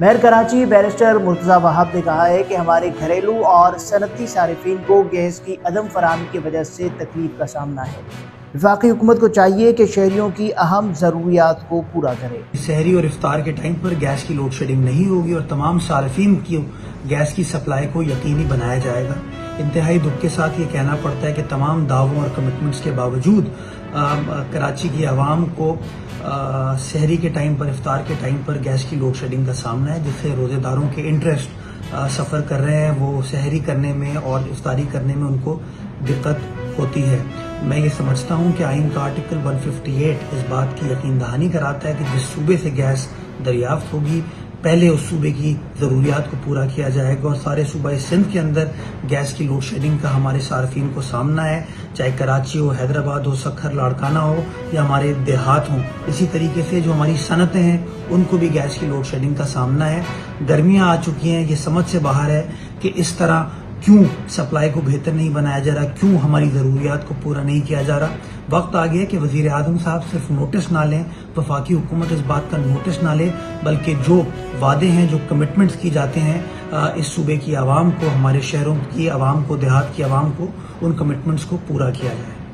Mayor Karachi barrister Murtaza وہاب نے کہا ہے کہ ہمارے گھریلو اور صنعتی صارفین کو گیس کی عدم فراہمی کی وجہ سے تکلیف کا سامنا ہے۔ وفاقی حکومت کو چاہیے کہ شہریوں کی اہم ضروریات کو پورا کرے۔ سحری اور افطار کے ٹائم پر گیس کی لوڈ شیڈنگ نہیں ہوگی اور تمام صارفین کی گیس کی سپلائی کو یقینی بنایا جائے گا۔ انتہائی دکھ کے ساتھ یہ کہنا پڑتا ہے کہ تمام دعووں اور کمٹمنٹس کے باوجود کراچی کی عوام کو سحری کے ٹائم پر، افطار کے ٹائم پر گیس کی لوڈ شیڈنگ کا سامنا ہے، جس سے روزے داروں کے انٹرسٹ سفر کر رہے ہیں، وہ سحری کرنے میں اور افطاری کرنے میں ان کو دقت ہوتی ہے۔ میں یہ سمجھتا ہوں کہ آئین کا آرٹیکل 158 اس بات کی یقین دہانی کراتا ہے کہ جس صوبے سے گیس دریافت ہوگی پہلے اس صوبے کی ضروریات کو پورا کیا جائے گا، اور سارے صوبہ سندھ کے اندر گیس کی لوڈ شیڈنگ کا ہمارے صارفین کو سامنا ہے، چاہے کراچی ہو، حیدرآباد ہو، سکھر، لاڑکانہ ہو یا ہمارے دیہات ہوں۔ اسی طریقے سے جو ہماری صنعتیں ہیں ان کو بھی گیس کی لوڈ شیڈنگ کا سامنا ہے۔ گرمیاں آ چکی ہیں، یہ سمجھ سے باہر ہے کہ اس طرح کیوں سپلائی کو بہتر نہیں بنایا جا رہا، کیوں ہماری ضروریات کو پورا نہیں کیا جا رہا۔ وقت آ گیا کہ وزیر اعظم صاحب صرف نوٹس نہ لیں، وفاقی حکومت اس بات کا نوٹس نہ لے، بلکہ جو وعدے ہیں، جو کمٹمنٹس کی جاتے ہیں اس صوبے کی عوام کو، ہمارے شہروں کی عوام کو، دیہات کی عوام کو، ان کمٹمنٹس کو پورا کیا جائے۔